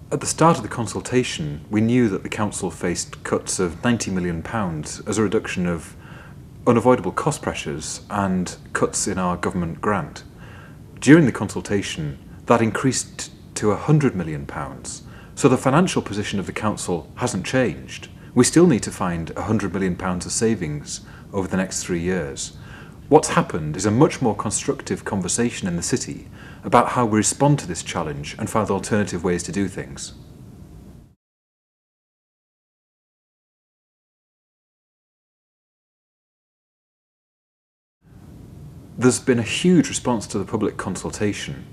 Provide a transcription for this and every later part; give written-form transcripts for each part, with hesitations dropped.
At the start of the consultation, we knew that the council faced cuts of £90 million as a reduction of unavoidable cost pressures and cuts in our government grant. During the consultation, that increased to £100 million, so the financial position of the council hasn't changed. We still need to find £100 million of savings over the next 3 years. What's happened is a much more constructive conversation in the city about how we respond to this challenge and find alternative ways to do things. There's been a huge response to the public consultation,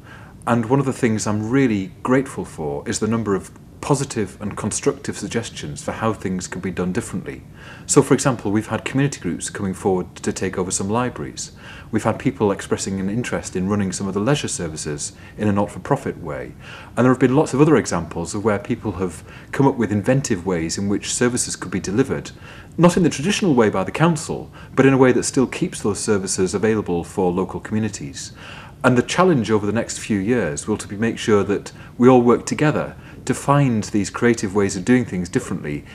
and one of the things I'm really grateful for is the number of positive and constructive suggestions for how things can be done differently. So, for example, we've had community groups coming forward to take over some libraries. We've had people expressing an interest in running some of the leisure services in a not-for-profit way. And there have been lots of other examples of where people have come up with inventive ways in which services could be delivered, not in the traditional way by the council, but in a way that still keeps those services available for local communities. And the challenge over the next few years will be make sure that we all work together to find these creative ways of doing things differently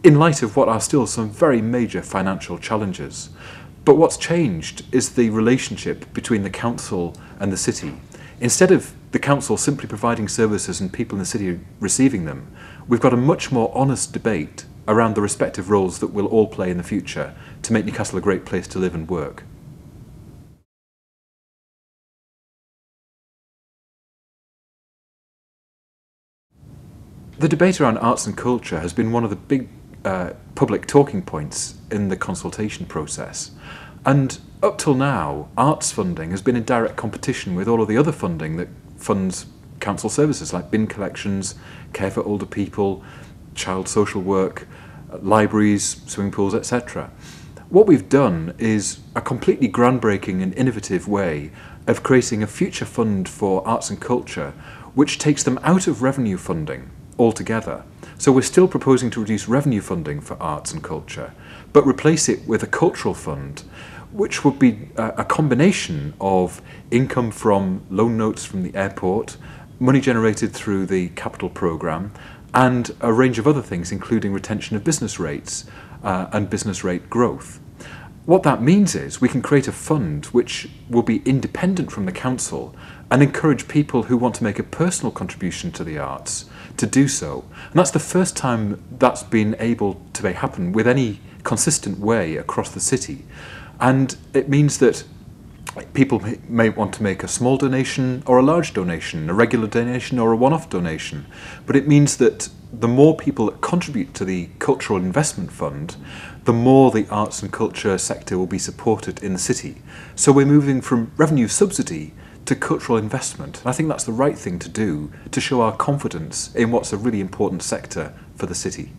in light of what are still some very major financial challenges. But what's changed is the relationship between the council and the city. Instead of the council simply providing services and people in the city receiving them, we've got a much more honest debate around the respective roles that we'll all play in the future to make Newcastle a great place to live and work. The debate around arts and culture has been one of the big public talking points in the consultation process. And up till now, arts funding has been in direct competition with all of the other funding that funds council services like bin collections, care for older people, child social work, libraries, swimming pools, etc. What we've done is a completely groundbreaking and innovative way of creating a future fund for arts and culture which takes them out of revenue funding altogether. So we're still proposing to reduce revenue funding for arts and culture, but replace it with a cultural fund, which would be a combination of income from loan notes from the airport, money generated through the capital programme, and a range of other things, including retention of business rates and business rate growth. What that means is we can create a fund which will be independent from the council and encourage people who want to make a personal contribution to the arts to do so. And that's the first time that's been able to happen with any consistent way across the city. And it means that people may want to make a small donation or a large donation, a regular donation or a one-off donation. But it means that the more people that contribute to the Cultural Investment Fund, the more the arts and culture sector will be supported in the city. So we're moving from revenue subsidy to cultural investment. And I think that's the right thing to do to show our confidence in what's a really important sector for the city.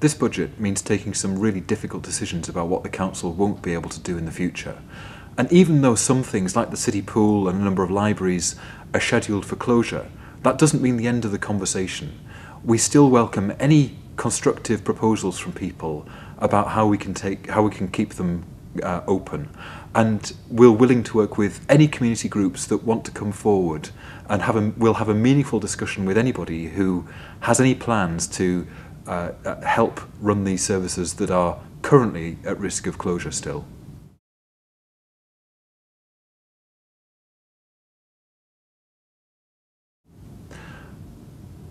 This budget means taking some really difficult decisions about what the council won't be able to do in the future. And even though some things like the city pool and a number of libraries are scheduled for closure, that doesn't mean the end of the conversation. We still welcome any constructive proposals from people about how we can keep them open, and we're willing to work with any community groups that want to come forward, and we'll have a meaningful discussion with anybody who has any plans to help run these services that are currently at risk of closure still.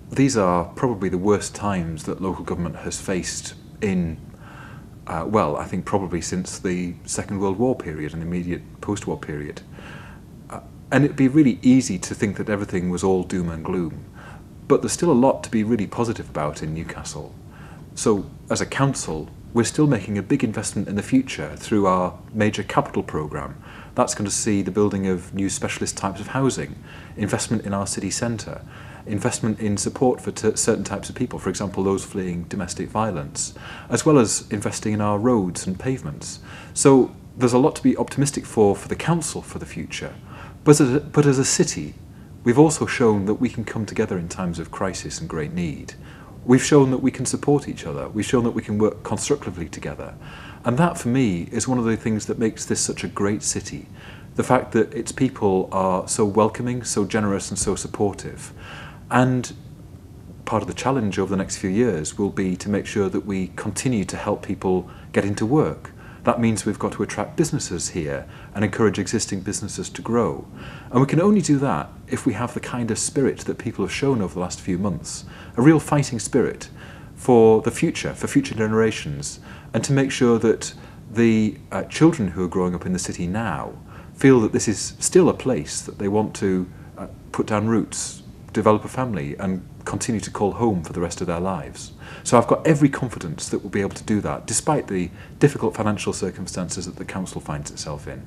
These are probably the worst times that local government has faced in, well, I think probably since the Second World War period and the immediate post-war period. And it'd be really easy to think that everything was all doom and gloom, but there's still a lot to be really positive about in Newcastle. So, as a council, we're still making a big investment in the future through our major capital programme. That's going to see the building of new specialist types of housing, investment in our city centre, investment in support for certain types of people, for example those fleeing domestic violence, as well as investing in our roads and pavements. So there's a lot to be optimistic for the council for the future. But as a city, we've also shown that we can come together in times of crisis and great need. We've shown that we can support each other. We've shown that we can work constructively together. And that, for me, is one of the things that makes this such a great city. The fact that its people are so welcoming, so generous and so supportive. And part of the challenge over the next few years will be to make sure that we continue to help people get into work. That means we've got to attract businesses here and encourage existing businesses to grow. And we can only do that if we have the kind of spirit that people have shown over the last few months, a real fighting spirit for the future, for future generations, and to make sure that the children who are growing up in the city now feel that this is still a place that they want to put down roots, develop a family, and continue to call home for the rest of their lives. So I've got every confidence that we'll be able to do that, despite the difficult financial circumstances that the council finds itself in.